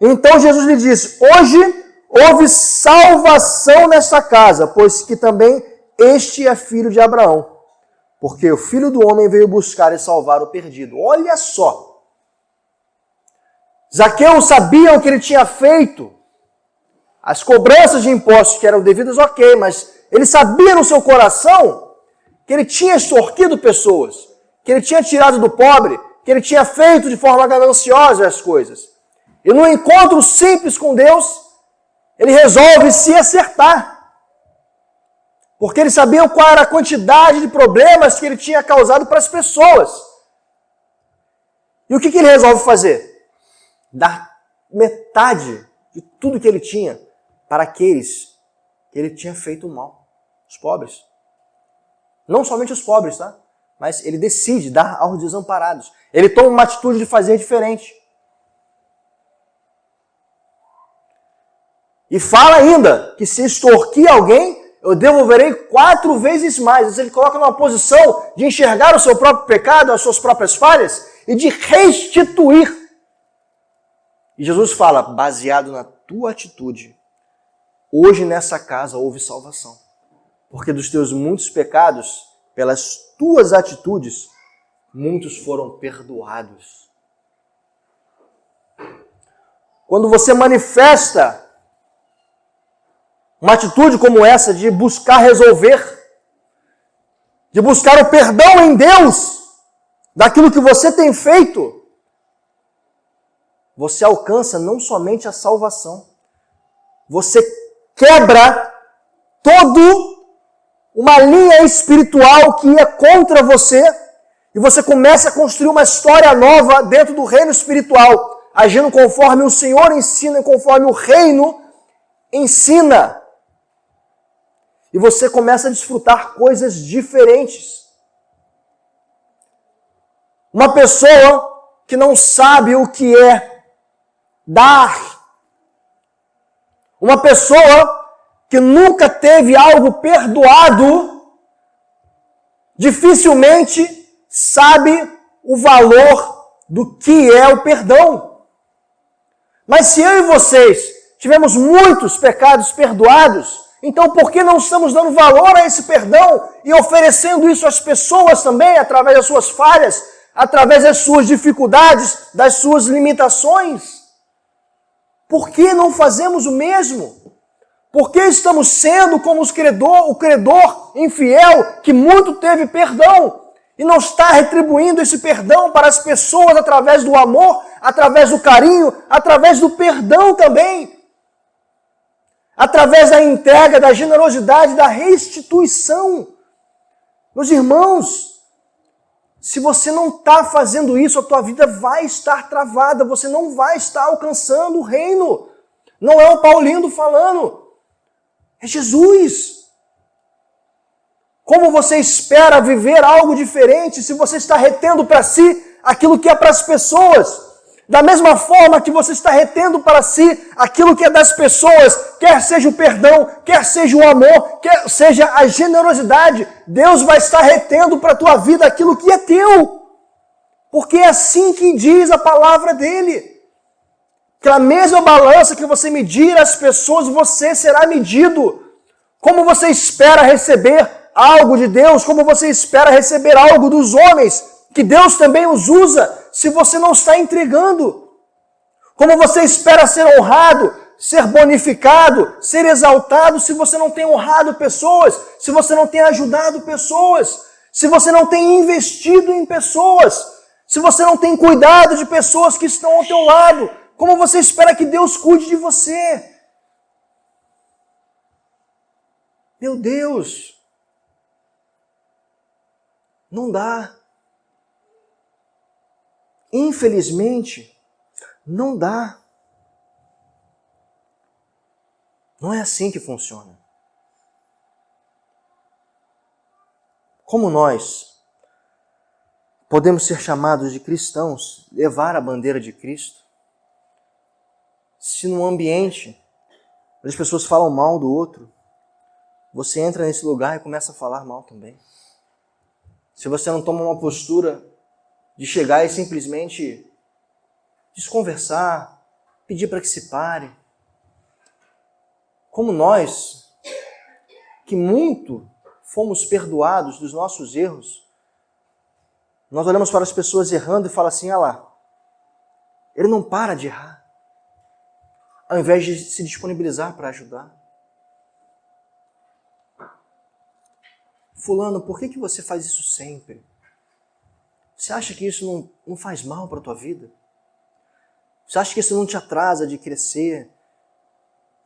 Então Jesus lhe disse: hoje houve salvação nesta casa, pois que também este é filho de Abraão. Porque o Filho do Homem veio buscar e salvar o perdido. Olha só. Zaqueu sabia o que ele tinha feito. As cobranças de impostos que eram devidas, ok, mas ele sabia no seu coração que ele tinha extorquido pessoas, que ele tinha tirado do pobre, que ele tinha feito de forma gananciosa as coisas. E no encontro simples com Deus, ele resolve se acertar. Porque ele sabia qual era a quantidade de problemas que ele tinha causado para as pessoas. E o que ele resolve fazer? Dar metade de tudo que ele tinha para aqueles que ele tinha feito mal. Os pobres. Não somente os pobres, tá? Mas ele decide dar aos desamparados. Ele toma uma atitude de fazer diferente. E fala ainda que se extorquir alguém, eu devolverei 4 vezes mais. Ele coloca numa posição de enxergar o seu próprio pecado, as suas próprias falhas, e de restituir. E Jesus fala: baseado na tua atitude, hoje nessa casa houve salvação. Porque dos teus muitos pecados, pelas tuas atitudes, muitos foram perdoados. Quando você manifesta uma atitude como essa de buscar resolver, de buscar o perdão em Deus daquilo que você tem feito, você alcança não somente a salvação, você quebra toda uma linha espiritual que ia contra você e você começa a construir uma história nova dentro do reino espiritual, agindo conforme o Senhor ensina e conforme o reino ensina. E você começa a desfrutar coisas diferentes. Uma pessoa que não sabe o que é dar. Uma pessoa que nunca teve algo perdoado, dificilmente sabe o valor do que é o perdão. Mas se eu e vocês tivemos muitos pecados perdoados, então por que não estamos dando valor a esse perdão e oferecendo isso às pessoas também, através das suas falhas, através das suas dificuldades, das suas limitações? Por que não fazemos o mesmo? Por que estamos sendo como o credor infiel que muito teve perdão e não está retribuindo esse perdão para as pessoas através do amor, através do carinho, através do perdão também? Através da entrega, da generosidade, da restituição. Meus irmãos, se você não está fazendo isso, a tua vida vai estar travada, você não vai estar alcançando o reino. Não é o Paulinho falando, é Jesus. Como você espera viver algo diferente se você está retendo para si aquilo que é para as pessoas? Da mesma forma que você está retendo para si aquilo que é das pessoas, quer seja o perdão, quer seja o amor, quer seja a generosidade, Deus vai estar retendo para a tua vida aquilo que é teu. Porque é assim que diz a palavra dele. Que a mesma balança que você medir as pessoas, você será medido. Como você espera receber algo de Deus, como você espera receber algo dos homens, que Deus também os usa, se você não está entregando? Como você espera ser honrado, ser bonificado, ser exaltado, se você não tem honrado pessoas, se você não tem ajudado pessoas, se você não tem investido em pessoas, se você não tem cuidado de pessoas que estão ao teu lado, como você espera que Deus cuide de você? Meu Deus, não dá. Infelizmente, não dá. Não é assim que funciona. Como nós podemos ser chamados de cristãos, levar a bandeira de Cristo, se num ambiente onde as pessoas falam mal do outro, você entra nesse lugar e começa a falar mal também? Se você não toma uma postura de chegar e simplesmente desconversar, pedir para que se pare. Como nós, que muito fomos perdoados dos nossos erros, nós olhamos para as pessoas errando e falamos assim, lá, ele não para de errar, ao invés de se disponibilizar para ajudar. Fulano, por que você faz isso sempre? Você acha que isso não faz mal para a tua vida? Você acha que isso não te atrasa de crescer?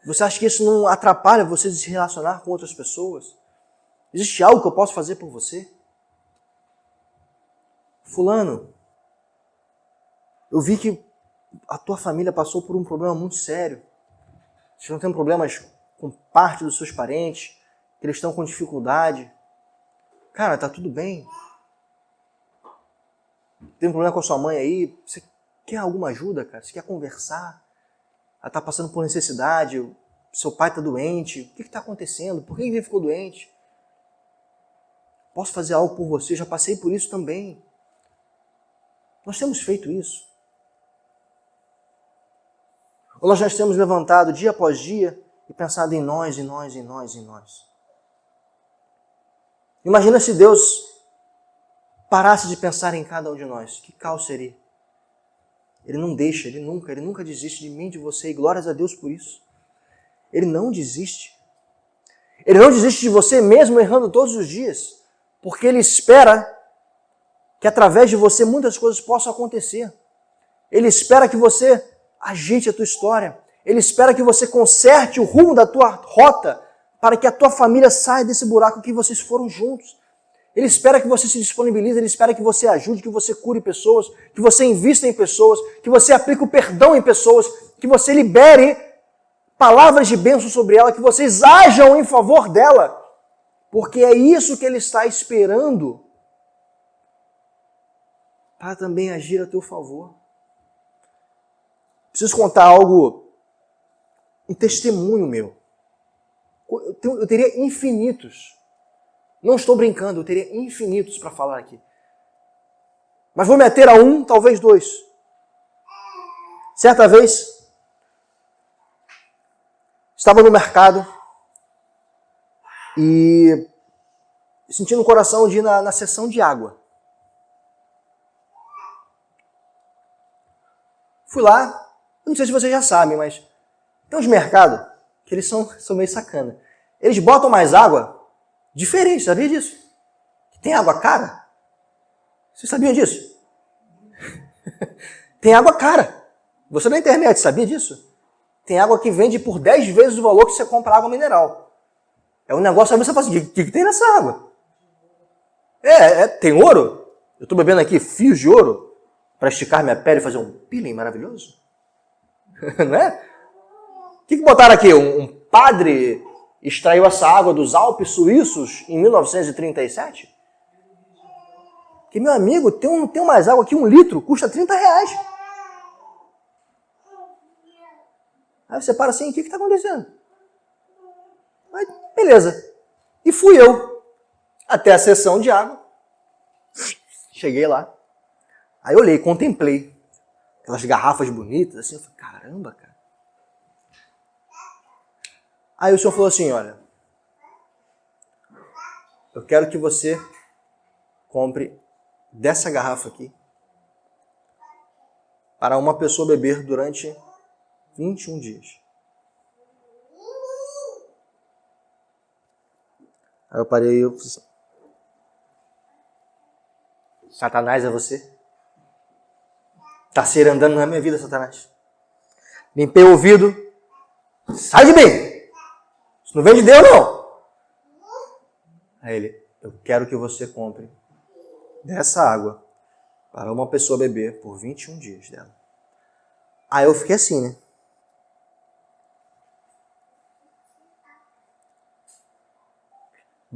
Você acha que isso não atrapalha você de se relacionar com outras pessoas? Existe algo que eu posso fazer por você? Fulano, eu vi que a tua família passou por um problema muito sério. Vocês não têm problemas com parte dos seus parentes, que eles estão com dificuldade. Cara, tá tudo bem. Tem um problema com a sua mãe aí, você quer alguma ajuda, cara? Você quer conversar? Ela tá passando por necessidade, seu pai tá doente, o que está acontecendo? Por que ele ficou doente? Posso fazer algo por você? Já passei por isso também. Nós temos feito isso. Ou nós já temos levantado dia após dia e pensado em nós, em nós, em nós, em nós. Imagina se Deus parasse de pensar em cada um de nós. Que caos seria? Ele não deixa, ele nunca desiste de mim, de você, e glórias a Deus por isso. Ele não desiste. Ele não desiste de você mesmo errando todos os dias, porque Ele espera que através de você muitas coisas possam acontecer. Ele espera que você ajeite a tua história. Ele espera que você conserte o rumo da tua rota para que a tua família saia desse buraco que vocês foram juntos. Ele espera que você se disponibilize, Ele espera que você ajude, que você cure pessoas, que você invista em pessoas, que você aplique o perdão em pessoas, que você libere palavras de bênção sobre ela, que vocês ajam em favor dela, porque é isso que Ele está esperando para também agir a teu favor. Preciso contar algo, um testemunho meu. Eu teria infinitos. Não estou brincando, eu teria infinitos para falar aqui. Mas vou me ater a um, talvez dois. Certa vez, estava no mercado e senti no coração de ir na seção de água. Fui lá, não sei se vocês já sabem, mas tem uns mercados que eles são meio sacana. Eles botam mais água diferente, sabia disso? Tem água cara? Vocês sabiam disso? Tem água cara. Você na internet sabia disso? Tem água que vende por 10 vezes o valor que você compra água mineral. É um negócio, aí você fala assim, o que tem nessa água? Tem ouro? Eu estou bebendo aqui fios de ouro para esticar minha pele e fazer um peeling maravilhoso? Não é? O que botaram aqui? Um padre extraiu essa água dos Alpes suíços em 1937? Que, meu amigo, tem mais água aqui, 1 litro, custa R$30. Aí você para assim, o que está acontecendo? Aí, beleza. E fui eu até a seção de água. Cheguei lá. Aí olhei, contemplei aquelas garrafas bonitas, assim, eu falei, caramba, cara. Aí o senhor falou assim, olha, eu quero que você compre dessa garrafa aqui para uma pessoa beber durante 21 dias. Aí eu parei e eu fiz assim. Satanás é você. Tá andando na minha vida, Satanás. Limpei o ouvido. Sai de mim! Isso não vem de Deus, não. Aí ele, eu quero que você compre dessa água para uma pessoa beber por 21 dias dela. Aí eu fiquei assim, né?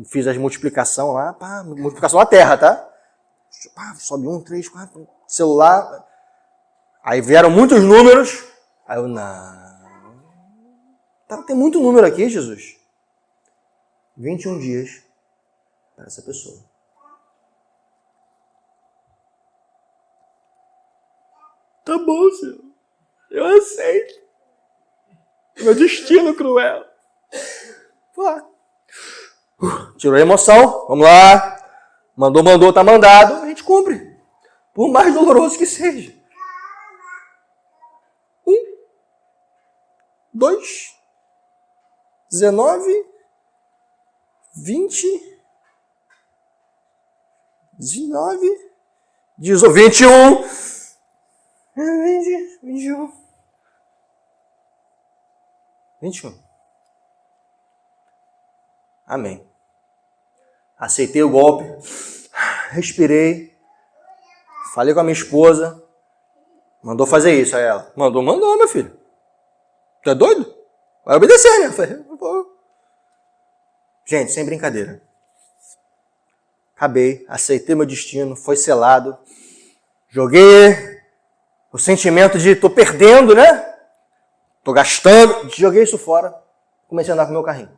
Fiz as multiplicação lá, pá, multiplicação na terra, tá? Pá, sobe 1, 3, 4, celular. Aí vieram muitos números. Aí eu, não. Tá, tem muito número aqui, Jesus. 21 dias para essa pessoa. Tá bom, Senhor. Eu aceito. Meu destino cruel. Vou lá. Tirou a emoção. Vamos lá. Mandou, tá mandado. A gente cumpre. Por mais doloroso que seja. 1, 2, 19, 20, 19, 18, 21, 20, 21, 21. Amém. Aceitei o golpe, respirei, falei com a minha esposa, mandou fazer isso a ela. Mandou, meu filho. Tu é doido? Vai obedecer, né? Eu falei, pô. Gente, sem brincadeira. Acabei, aceitei meu destino, foi selado. Joguei o sentimento de tô perdendo, né? Tô gastando. Joguei isso fora. Comecei a andar com o meu carrinho.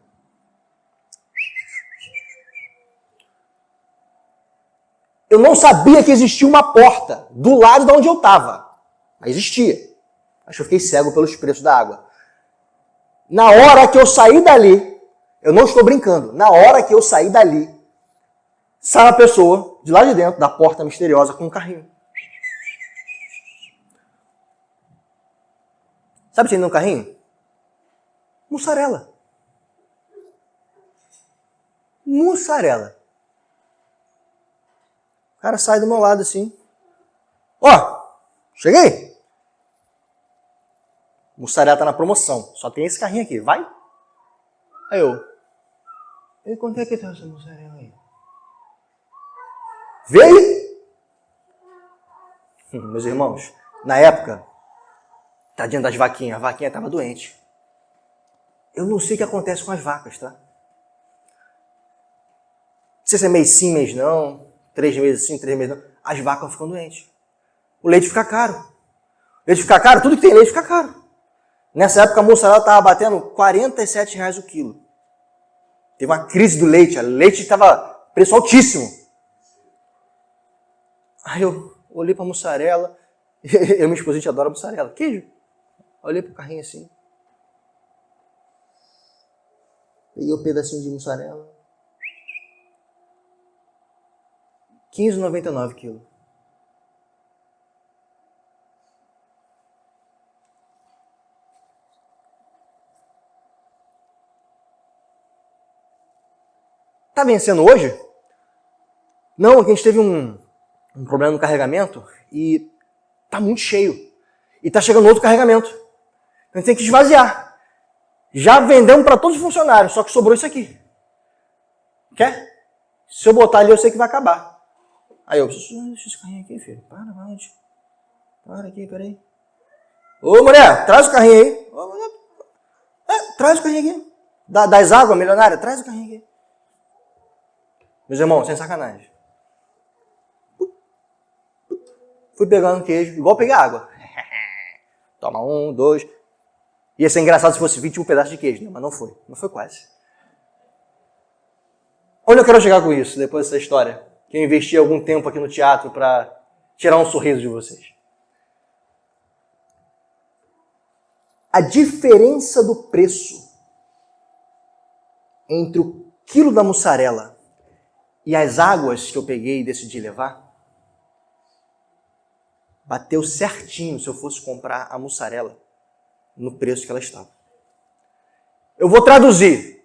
Eu não sabia que existia uma porta do lado de onde eu estava. Mas existia. Acho que eu fiquei cego pelos preços da água. Na hora que eu saí dali, eu não estou brincando, na hora que eu saí dali, sai uma pessoa de lá de dentro da porta misteriosa com um carrinho. Sabe o que tem no carrinho? Mussarela. Mussarela. O cara sai do meu lado assim. Ó, cheguei. Mussarela tá na promoção. Só tem esse carrinho aqui. Vai? Aí eu. E quanto é que tá essa mussarela aí? Vê aí. Meus irmãos, na época, tadinha das vaquinhas, a vaquinha tava doente. Eu não sei o que acontece com as vacas, tá? Não sei se é mês sim, mês não. 3 meses sim, 3 meses não. As vacas ficam doentes. O leite fica caro. O leite fica caro, tudo que tem leite fica caro. Nessa época a mussarela estava batendo R$47 o quilo. Teve uma crise do leite. O leite estava preço altíssimo. Aí eu olhei para a mussarela. Eu e minha esposa, a gente adora mussarela. Queijo. Olhei para o carrinho assim. Peguei um pedacinho de mussarela. R$15,99 quilo. Tá vencendo hoje? Não, aqui a gente teve um problema no carregamento e tá muito cheio. E tá chegando outro carregamento. Então a gente tem que esvaziar. Já vendemos para todos os funcionários, só que sobrou isso aqui. Quer? Se eu botar ali, eu sei que vai acabar. Aí eu, deixa esse carrinho aqui, filho. Para aqui, peraí. Ô, mulher, traz o carrinho aí. Ô, mulher. Traz o carrinho aqui. Das águas, milionária, traz o carrinho aqui. Meus irmãos, sem sacanagem. Fui pegando queijo, igual peguei água. Toma 1, 2. Ia ser engraçado se fosse 21 pedaços de queijo, né? Mas não foi. Não foi quase. Onde eu quero chegar com isso, depois dessa história? Que eu investi algum tempo aqui no teatro para tirar um sorriso de vocês. A diferença do preço entre o quilo da mussarela e as águas que eu peguei e decidi levar, bateu certinho se eu fosse comprar a mussarela no preço que ela estava. Eu vou traduzir.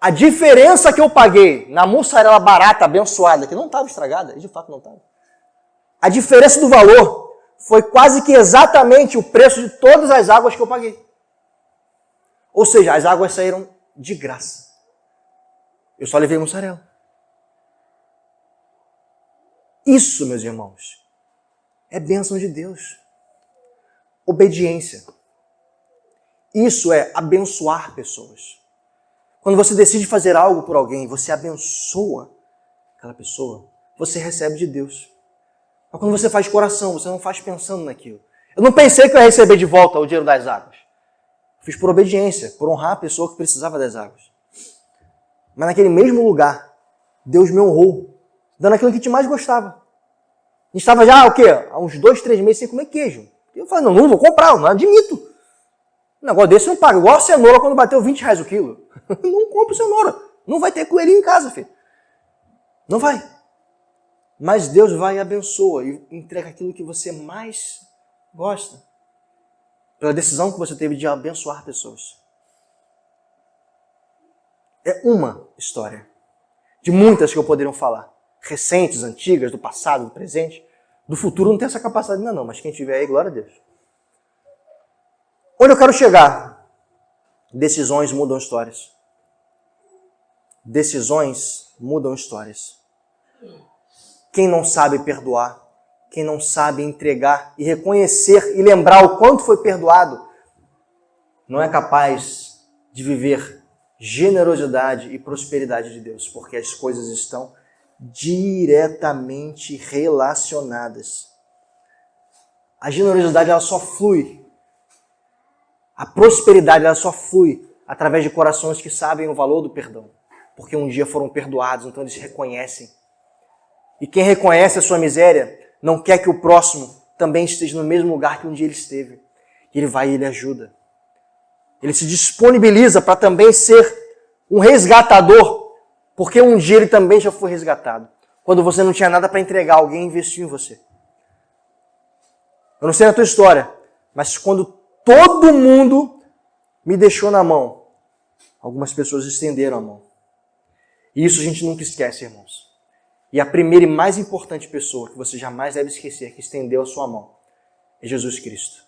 A diferença que eu paguei na mussarela barata, abençoada, que não estava estragada, de fato não estava, A diferença do valor foi quase que exatamente o preço de todas as águas que eu paguei. Ou seja, as águas saíram de graça. Eu só levei mussarela. Isso, meus irmãos, é bênção de Deus. Obediência. Isso é abençoar pessoas. Quando você decide fazer algo por alguém, você abençoa aquela pessoa, você recebe de Deus. Mas quando você faz coração, você não faz pensando naquilo. Eu não pensei que eu ia receber de volta o dinheiro das águas. Fiz por obediência, por honrar a pessoa que precisava das águas. Mas naquele mesmo lugar, Deus me honrou, dando aquilo que a gente mais gostava. A gente estava já, há uns 2, 3 meses sem comer queijo. Eu falei, não vou comprar, eu não admito. Um negócio desse eu não pago. Igual a cenoura quando bateu R$20 o quilo. Não compro cenoura. Não vai ter coelhinho em casa, filho. Não vai. Mas Deus vai e abençoa e entrega aquilo que você mais gosta. Pela decisão que você teve de abençoar pessoas. É uma história. De muitas que eu poderia falar. Recentes, antigas, do passado, do presente. Do futuro não tem essa capacidade ainda não, mas quem tiver aí, glória a Deus. Onde eu quero chegar? Decisões mudam histórias. Decisões mudam histórias. Quem não sabe perdoar, quem não sabe entregar e reconhecer e lembrar o quanto foi perdoado, não é capaz de viver generosidade e prosperidade de Deus, porque as coisas estão diretamente relacionadas. A generosidade ela só flui. A prosperidade ela só flui através de corações que sabem o valor do perdão. Porque um dia foram perdoados, então eles reconhecem. E quem reconhece a sua miséria não quer que o próximo também esteja no mesmo lugar que um dia ele esteve. E ele vai e ele ajuda. Ele se disponibiliza para também ser um resgatador, porque um dia ele também já foi resgatado. Quando você não tinha nada para entregar, alguém investiu em você. Eu não sei na tua história, mas quando todo mundo me deixou na mão, algumas pessoas estenderam a mão. E isso a gente nunca esquece, irmãos. E a primeira e mais importante pessoa que você jamais deve esquecer que estendeu a sua mão é Jesus Cristo.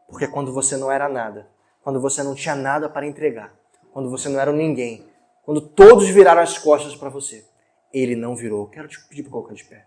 Porque quando você não era nada, quando você não tinha nada para entregar, quando você não era um ninguém, quando todos viraram as costas para você, Ele não virou. Quero te pedir para colocar de pé.